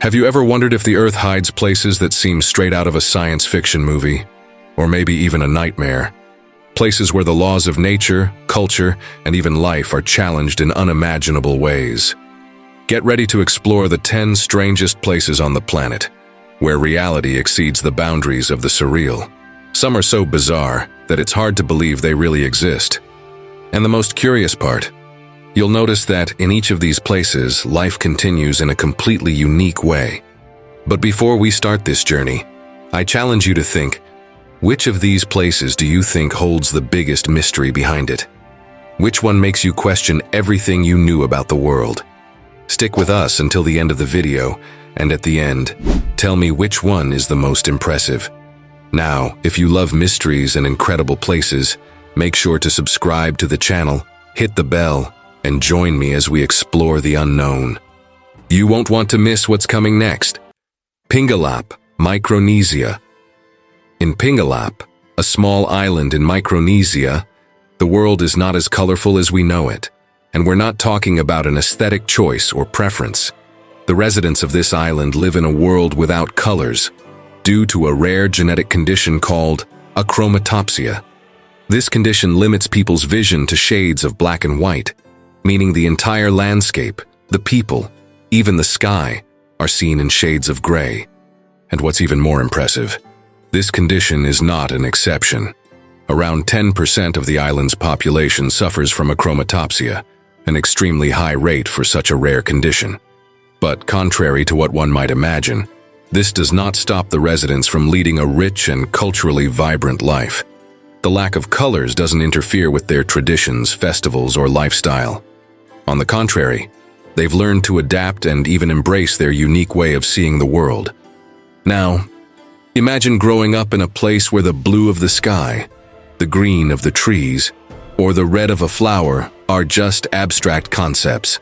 Have you ever wondered if the Earth hides places that seem straight out of a science fiction movie? Or maybe even a nightmare? Places where the laws of nature, culture, and even life are challenged in unimaginable ways. Get ready to explore the 10 strangest places on the planet, where reality exceeds the boundaries of the surreal. Some are so bizarre that it's hard to believe they really exist. And the most curious part, you'll notice that in each of these places, life continues in a completely unique way. But before we start this journey, I challenge you to think, which of these places do you think holds the biggest mystery behind it? Which one makes you question everything you knew about the world? Stick with us until the end of the video, and at the end, tell me which one is the most impressive. Now, if you love mysteries and incredible places, make sure to subscribe to the channel, hit the bell, and join me as we explore the unknown. You won't want to miss what's coming next. Pingelap, Micronesia. In Pingelap, a small island in Micronesia, the world is not as colorful as we know it, and we're not talking about an aesthetic choice or preference. The residents of this island live in a world without colors, due to a rare genetic condition called achromatopsia. This condition limits people's vision to shades of black and white, meaning the entire landscape, the people, even the sky, are seen in shades of gray. And what's even more impressive, this condition is not an exception. Around 10% of the island's population suffers from achromatopsia, an extremely high rate for such a rare condition. But contrary to what one might imagine, this does not stop the residents from leading a rich and culturally vibrant life. The lack of colors doesn't interfere with their traditions, festivals, or lifestyle. On the contrary, they've learned to adapt and even embrace their unique way of seeing the world. Now, imagine growing up in a place where the blue of the sky, the green of the trees, or the red of a flower are just abstract concepts.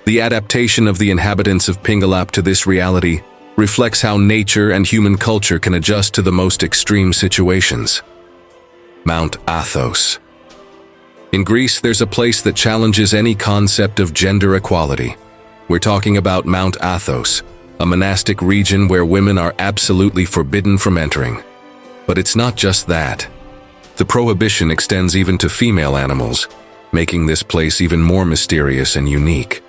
The adaptation of the inhabitants of Pingelap to this reality reflects how nature and human culture can adjust to the most extreme situations. Mount Athos. In Greece, there's a place that challenges any concept of gender equality. We're talking about Mount Athos, a monastic region where women are absolutely forbidden from entering. But it's not just that. The prohibition extends even to female animals, making this place even more mysterious and unique.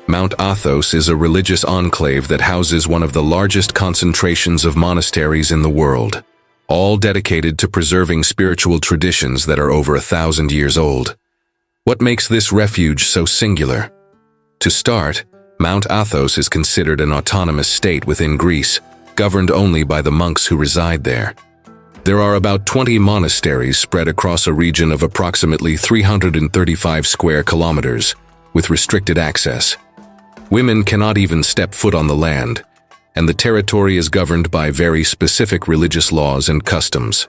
Mount Athos is a religious enclave that houses one of the largest concentrations of monasteries in the world, all dedicated to preserving spiritual traditions that are over 1,000 years old. What makes this refuge so singular? To start, Mount Athos is considered an autonomous state within Greece, governed only by the monks who reside there. There are about 20 monasteries spread across a region of approximately 335 square kilometers, with restricted access. Women cannot even step foot on the land, and the territory is governed by very specific religious laws and customs.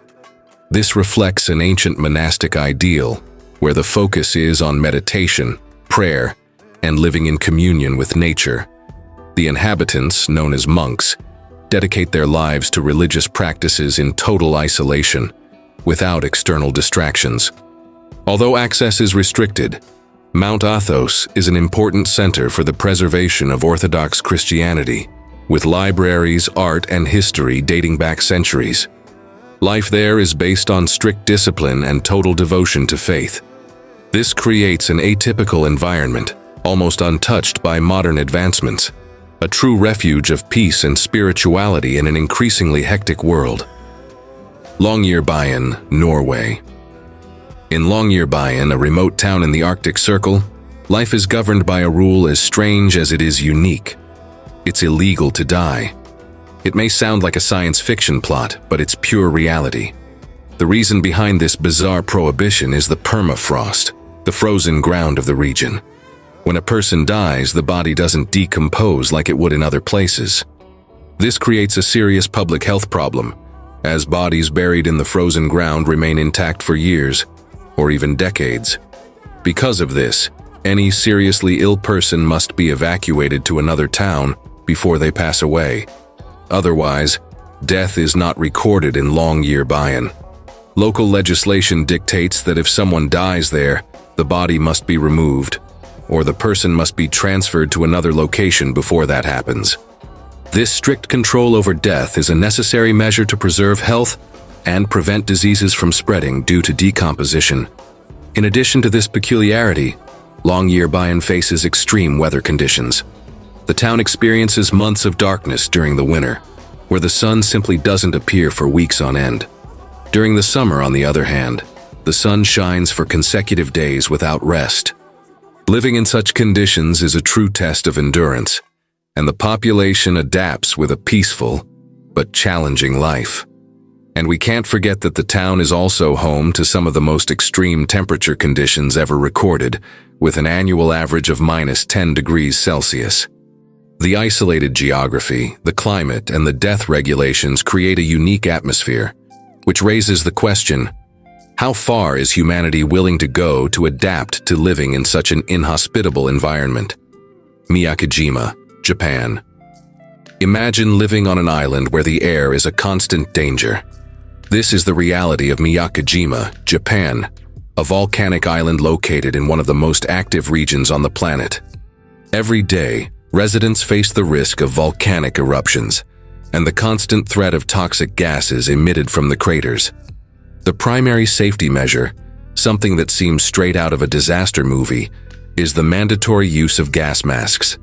This reflects an ancient monastic ideal, where the focus is on meditation, prayer, and living in communion with nature. The inhabitants, known as monks, dedicate their lives to religious practices in total isolation, without external distractions. Although access is restricted, Mount Athos is an important center for the preservation of Orthodox Christianity, with libraries, art, and history dating back centuries. Life there is based on strict discipline and total devotion to faith. This creates an atypical environment, almost untouched by modern advancements, a true refuge of peace and spirituality in an increasingly hectic world. Longyearbyen, Norway. In Longyearbyen, a remote town in the Arctic Circle, life is governed by a rule as strange as it is unique. It's illegal to die. It may sound like a science fiction plot, but it's pure reality. The reason behind this bizarre prohibition is the permafrost, the frozen ground of the region. When a person dies, the body doesn't decompose like it would in other places. This creates a serious public health problem, as bodies buried in the frozen ground remain intact for years, or even decades. Because of this, any seriously ill person must be evacuated to another town before they pass away. Otherwise, death is not recorded in Longyearbyen. Local legislation dictates that if someone dies there, the body must be removed, or the person must be transferred to another location before that happens. This strict control over death is a necessary measure to preserve health and prevent diseases from spreading due to decomposition. In addition to this peculiarity, Longyearbyen faces extreme weather conditions. The town experiences months of darkness during the winter, where the sun simply doesn't appear for weeks on end. During the summer, on the other hand, the sun shines for consecutive days without rest. Living in such conditions is a true test of endurance, and the population adapts with a peaceful but challenging life. And we can't forget that the town is also home to some of the most extreme temperature conditions ever recorded, with an annual average of -10 degrees Celsius. The isolated geography, the climate, and the death regulations create a unique atmosphere, which raises the question, how far is humanity willing to go to adapt to living in such an inhospitable environment? Miyakejima, Japan. Imagine living on an island where the air is a constant danger. This is the reality of Miyakejima, Japan, a volcanic island located in one of the most active regions on the planet. Every day, residents face the risk of volcanic eruptions and the constant threat of toxic gases emitted from the craters. The primary safety measure, something that seems straight out of a disaster movie, is the mandatory use of gas masks.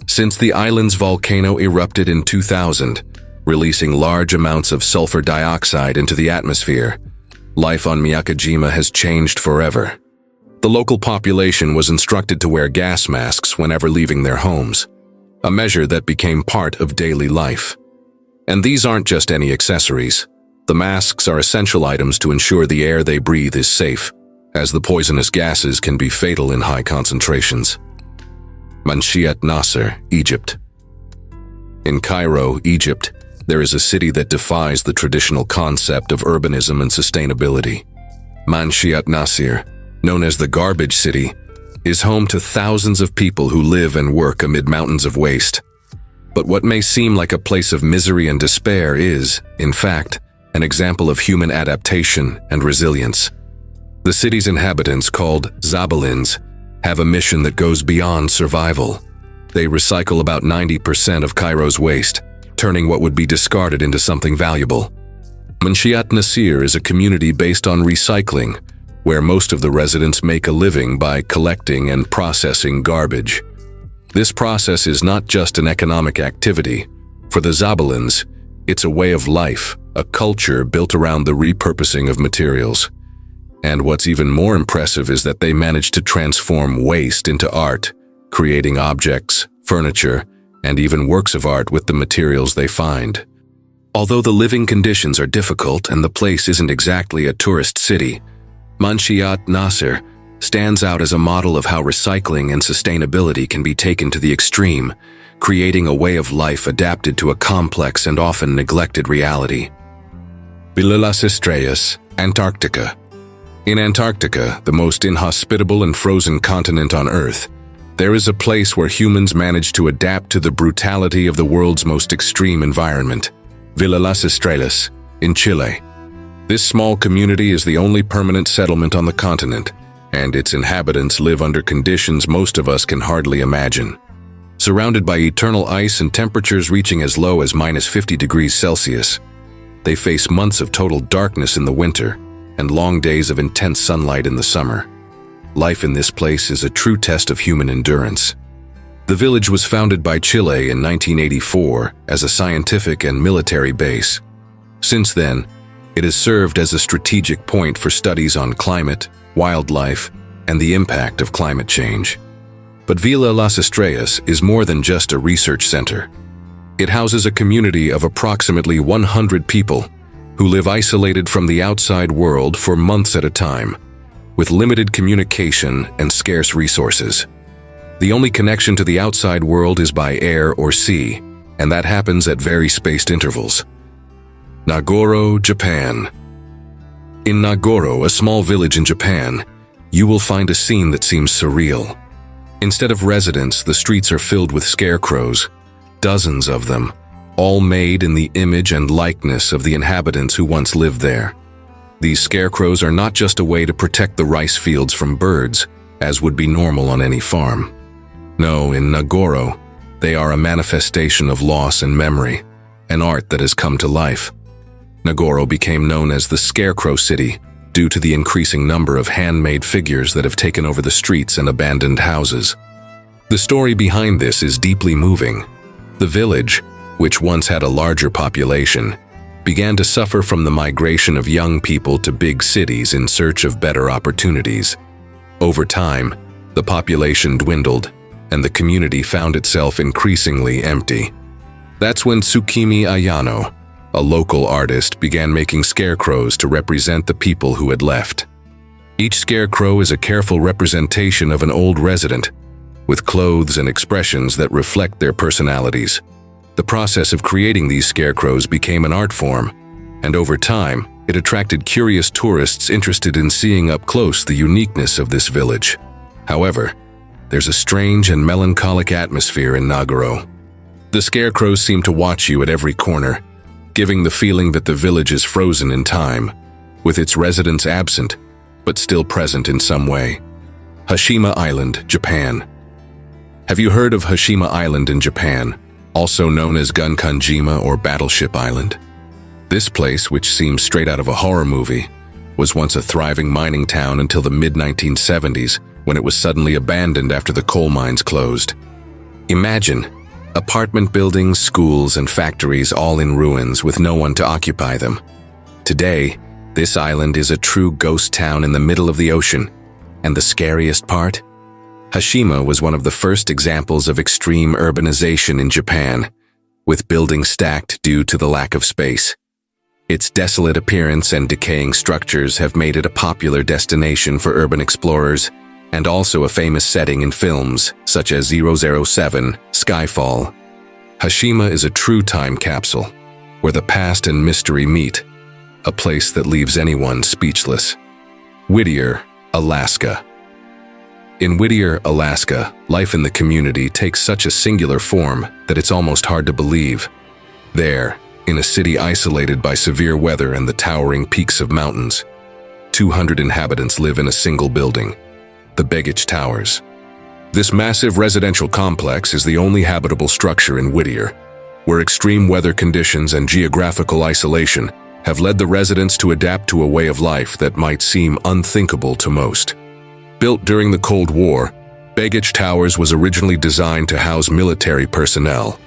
Since the island's volcano erupted in 2000, releasing large amounts of sulfur dioxide into the atmosphere, life on Miyakejima has changed forever. The local population was instructed to wear gas masks whenever leaving their homes, a measure that became part of daily life. And these aren't just any accessories. The masks are essential items to ensure the air they breathe is safe, as the poisonous gases can be fatal in high concentrations. Manshiat Nasser, Egypt. In Cairo, Egypt, there is a city that defies the traditional concept of urbanism and sustainability. Manshiat Nasser, known as the Garbage City, is home to thousands of people who live and work amid mountains of waste. But what may seem like a place of misery and despair is, in fact, an example of human adaptation and resilience. The city's inhabitants, called Zabalins, have a mission that goes beyond survival. They recycle about 90% of Cairo's waste, turning what would be discarded into something valuable. Manshiat Nasser is a community based on recycling, where most of the residents make a living by collecting and processing garbage. This process is not just an economic activity. For the Zabalins, it's a way of life, a culture built around the repurposing of materials. And what's even more impressive is that they managed to transform waste into art, creating objects, furniture, and even works of art with the materials they find. Although the living conditions are difficult and the place isn't exactly a tourist city, Manshiat Nasser stands out as a model of how recycling and sustainability can be taken to the extreme, creating a way of life adapted to a complex and often neglected reality. Villa las Estrellas, Antarctica. In Antarctica, the most inhospitable and frozen continent on Earth, there is a place where humans manage to adapt to the brutality of the world's most extreme environment. Villa las Estrellas, in Chile. This small community is the only permanent settlement on the continent, and its inhabitants live under conditions most of us can hardly imagine. Surrounded by eternal ice and temperatures reaching as low as -50 degrees Celsius, they face months of total darkness in the winter and long days of intense sunlight in the summer. Life in this place is a true test of human endurance. The village was founded by Chile in 1984 as a scientific and military base. Since then, it has served as a strategic point for studies on climate, wildlife, and the impact of climate change. But Villa las Estrellas is more than just a research center. It houses a community of approximately 100 people who live isolated from the outside world for months at a time, with limited communication and scarce resources. The only connection to the outside world is by air or sea, and that happens at very spaced intervals. Nagoro, Japan. In Nagoro, a small village in Japan, you will find a scene that seems surreal. Instead of residents, the streets are filled with scarecrows, dozens of them, all made in the image and likeness of the inhabitants who once lived there. These scarecrows are not just a way to protect the rice fields from birds, as would be normal on any farm. No, in Nagoro, They are a manifestation of loss and memory, an art that has come to life. Nagoro became known as the Scarecrow City due to the increasing number of handmade figures that have taken over the streets and abandoned houses. The story behind this is deeply moving. The village, which once had a larger population, began to suffer from the migration of young people to big cities in search of better opportunities. Over time, the population dwindled, and the community found itself increasingly empty. That's when Tsukimi Ayano, a local artist, began making scarecrows to represent the people who had left. Each scarecrow is a careful representation of an old resident, with clothes and expressions that reflect their personalities. The process of creating these scarecrows became an art form, and over time, it attracted curious tourists interested in seeing up close the uniqueness of this village. However, there's a strange and melancholic atmosphere in Nagoro. The scarecrows seem to watch you at every corner, giving the feeling that the village is frozen in time, with its residents absent, but still present in some way. Hashima Island, Japan. Have you heard of Hashima Island in Japan, also known as Gunkanjima or Battleship Island? This place, which seems straight out of a horror movie, was once a thriving mining town until the mid-1970s, when it was suddenly abandoned after the coal mines closed. Imagine apartment buildings, schools, and factories all in ruins with no one to occupy them. Today, this island is a true ghost town in the middle of the ocean. And the scariest part? Hashima was one of the first examples of extreme urbanization in Japan, with buildings stacked due to the lack of space. Its desolate appearance and decaying structures have made it a popular destination for urban explorers, and also a famous setting in films such as 007, Skyfall. Hashima is a true time capsule, where the past and mystery meet, a place that leaves anyone speechless. Whittier, Alaska. In Whittier, Alaska, life in the community takes such a singular form that it's almost hard to believe. There, in a city isolated by severe weather and the towering peaks of mountains, 200 inhabitants live in a single building, the Begich Towers. This massive residential complex is the only habitable structure in Whittier, where extreme weather conditions and geographical isolation have led the residents to adapt to a way of life that might seem unthinkable to most. Built during the Cold War, Begich Towers was originally designed to house military personnel.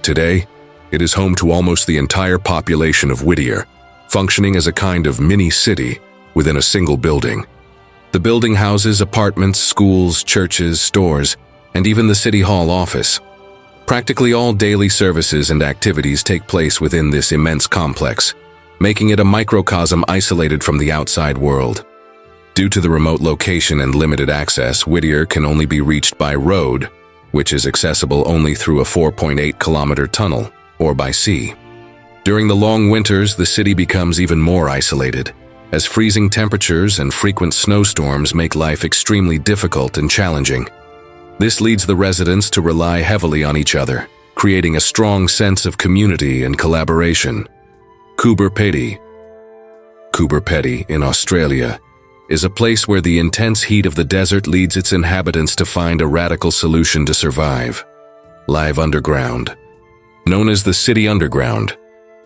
Today, it is home to almost the entire population of Whittier, functioning as a kind of mini-city within a single building. The building houses apartments, schools, churches, stores, and even the City Hall office. Practically all daily services and activities take place within this immense complex, making it a microcosm isolated from the outside world. Due to the remote location and limited access, Whittier can only be reached by road, which is accessible only through a 4.8-kilometer tunnel, or by sea. During the long winters, the city becomes even more isolated, as freezing temperatures and frequent snowstorms make life extremely difficult and challenging. This leads the residents to rely heavily on each other, creating a strong sense of community and collaboration. Coober Pedy. Coober Pedy, in Australia, is a place where the intense heat of the desert leads its inhabitants to find a radical solution to survive: live underground. Known as the City Underground,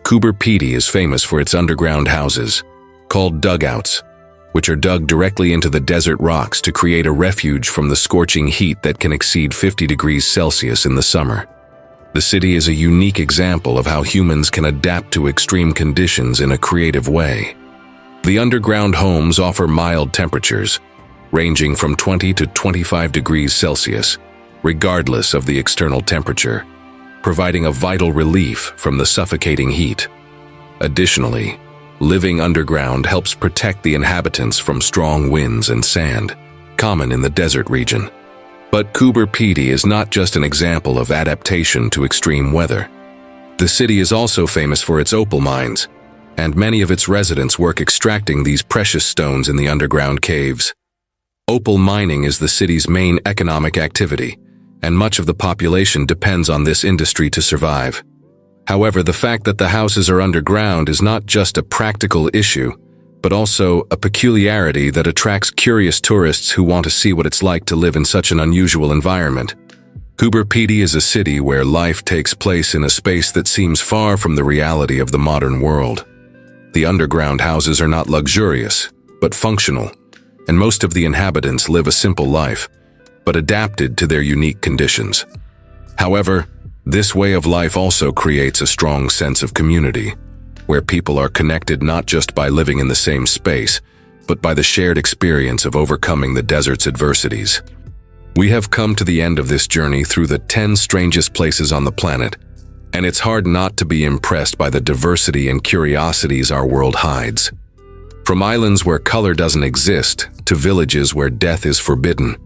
Coober Pedy is famous for its underground houses, called dugouts, which are dug directly into the desert rocks to create a refuge from the scorching heat that can exceed 50 degrees Celsius in the summer. The city is a unique example of how humans can adapt to extreme conditions in a creative way. The underground homes offer mild temperatures, ranging from 20 to 25 degrees Celsius, regardless of the external temperature, providing a vital relief from the suffocating heat. Additionally, living underground helps protect the inhabitants from strong winds and sand, common in the desert region. But Coober Pedy is not just an example of adaptation to extreme weather. The city is also famous for its opal mines, and many of its residents work extracting these precious stones in the underground caves. Opal mining is the city's main economic activity, and much of the population depends on this industry to survive. However, the fact that the houses are underground is not just a practical issue, but also a peculiarity that attracts curious tourists who want to see what it's like to live in such an unusual environment. Longyearbyen is a city where life takes place in a space that seems far from the reality of the modern world. The underground houses are not luxurious, but functional, and most of the inhabitants live a simple life, but adapted to their unique conditions. However, this way of life also creates a strong sense of community, where people are connected not just by living in the same space, but by the shared experience of overcoming the desert's adversities. We have come to the end of this journey through the 10 strangest places on the planet, and it's hard not to be impressed by the diversity and curiosities our world hides. From islands where color doesn't exist to villages where death is forbidden,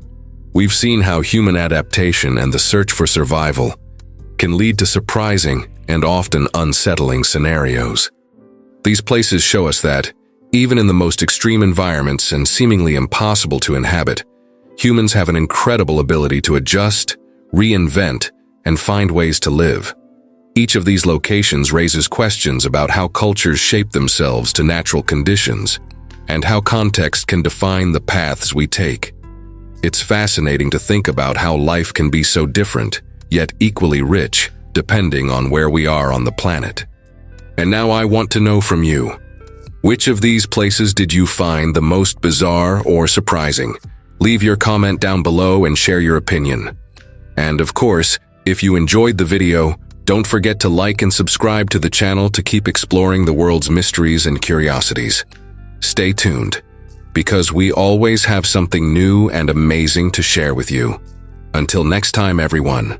we've seen how human adaptation and the search for survival can lead to surprising and often unsettling scenarios. These places show us that, even in the most extreme environments and seemingly impossible to inhabit, humans have an incredible ability to adjust, reinvent, and find ways to live. Each of these locations raises questions about how cultures shape themselves to natural conditions and how context can define the paths we take. It's fascinating to think about how life can be so different, yet equally rich, depending on where we are on the planet. And now I want to know from you, which of these places did you find the most bizarre or surprising? Leave your comment down below and share your opinion. And of course, if you enjoyed the video, don't forget to like and subscribe to the channel to keep exploring the world's mysteries and curiosities. Stay tuned, because we always have something new and amazing to share with you. Until next time, everyone.